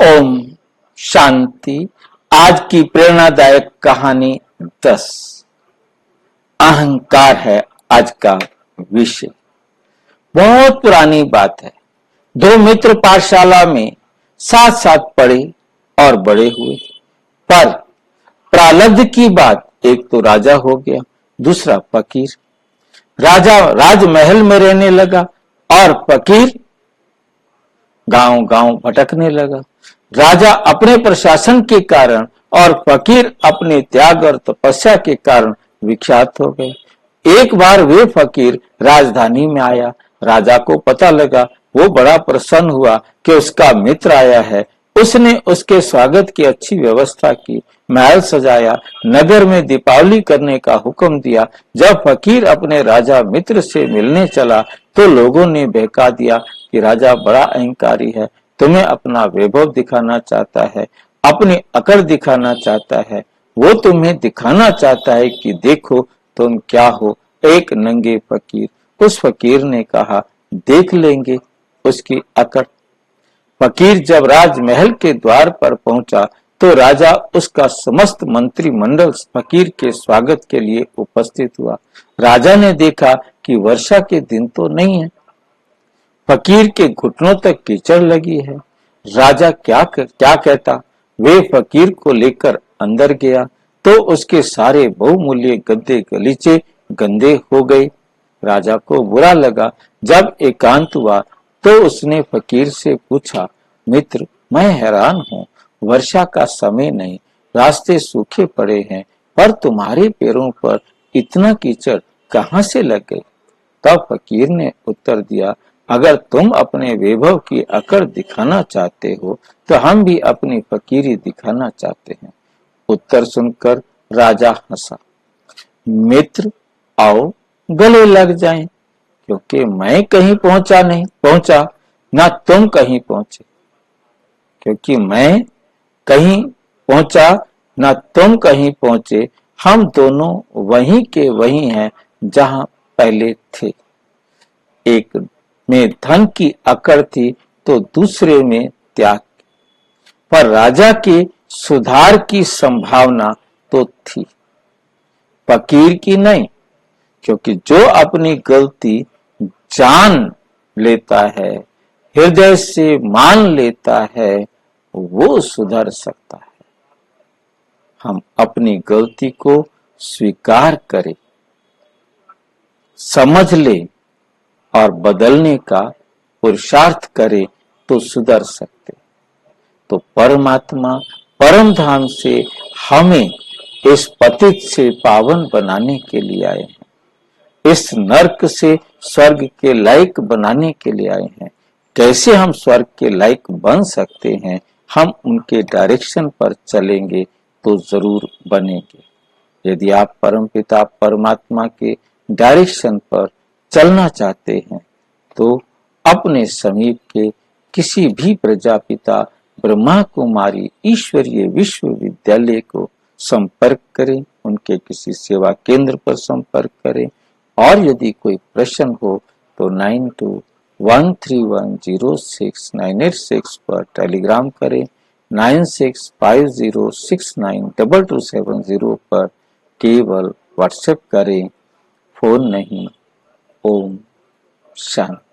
ओम शांति। आज की प्रेरणादायक कहानी 10। अहंकार है आज का विषय। बहुत पुरानी बात है। दो मित्र पाठशाला में साथ साथ पढ़े और बड़े हुए, पर प्रारब्ध की बात, एक तो राजा हो गया, दूसरा फकीर। राजा राजमहल में रहने लगा और फकीर गांव गांव भटकने लगा। राजा अपने प्रशासन के कारण और फकीर अपने त्याग और तपस्या के कारण विख्यात हो गए। एक बार वे फकीर राजधानी में आया। राजा को पता लगा। वो बड़ा प्रसन्न हुआ कि उसका मित्र आया है। उसने उसके स्वागत की अच्छी व्यवस्था की, महल सजाया, नगर में दीपावली करने का हुक्म दिया। जब फकीर अपने राजा मित्र से मिलने चला तो लोगों ने बहका दिया कि राजा बड़ा अहंकारी है, तुम्हें अपना वैभव दिखाना चाहता है, अपनी अकड़ दिखाना चाहता है। वो तुम्हें दिखाना चाहता है कि देखो तुम क्या हो, एक नंगे फकीर। उस फकीर ने कहा, देख लेंगे उसकी अकड़। फकीर जब राजमहल के द्वार पर पहुंचा तो राजा उसका समस्त मंत्रिमंडल फकीर के स्वागत के लिए उपस्थित हुआ। राजा ने देखा कि वर्षा के दिन तो नहीं है। फकीर के घुटनों तक कीचड़ लगी है। राजा क्या कहता। वे फकीर को लेकर अंदर गया तो उसके सारे बहुमूल्य गद्दे गलीचे गंदे हो गए। राजा को बुरा लगा। जब एकांत हुआ तो उसने फकीर से पूछा, मित्र, मैं हैरान हूँ, वर्षा का समय नहीं, रास्ते सूखे पड़े हैं, पर तुम्हारे पैरों पर इतना कीचड़ कहाँ से लग गई? तब फकीर ने उत्तर दिया, अगर तुम अपने वैभव की अकड़ दिखाना चाहते हो तो हम भी अपनी फकीरी दिखाना चाहते हैं। उत्तर सुनकर राजा हंसा। मित्र, आओ गले लग जाएं, क्योंकि मैं कहीं पहुंचा ना तुम कहीं पहुंचे। क्योंकि मैं कहीं पहुंचा ना तुम कहीं पहुंचे, हम दोनों वहीं के वहीं हैं जहां पहले थे। एक में धन की अकड़ थी तो दूसरे में त्याग, पर राजा के सुधार की संभावना तो थी, फकीर की नहीं। क्योंकि जो अपनी गलती जान लेता है, हृदय से मान लेता है, वो सुधर सकता है। हम अपनी गलती को स्वीकार करें, समझ ले और बदलने का पुरुषार्थ करे तो सुधर सकते। तो परमात्मा परम धाम से हमें इस पतित से पावन बनाने के लिए आए हैं, इस नरक से स्वर्ग के लायक बनाने के लिए आए हैं। कैसे हम स्वर्ग के लायक बन सकते हैं? हम उनके डायरेक्शन पर चलेंगे तो जरूर बनेंगे। यदि आप परमपिता परमात्मा के डायरेक्शन पर चलना चाहते हैं तो अपने समीप के किसी भी प्रजापिता ब्रह्मा कुमारी ईश्वरीय विश्वविद्यालय को संपर्क करें, उनके किसी सेवा केंद्र पर संपर्क करें। और यदि कोई प्रश्न हो तो 9213106986 पर टेलीग्राम करें, 9650692270 पर केवल व्हाट्सएप करें, फोन नहीं। ओम शांति।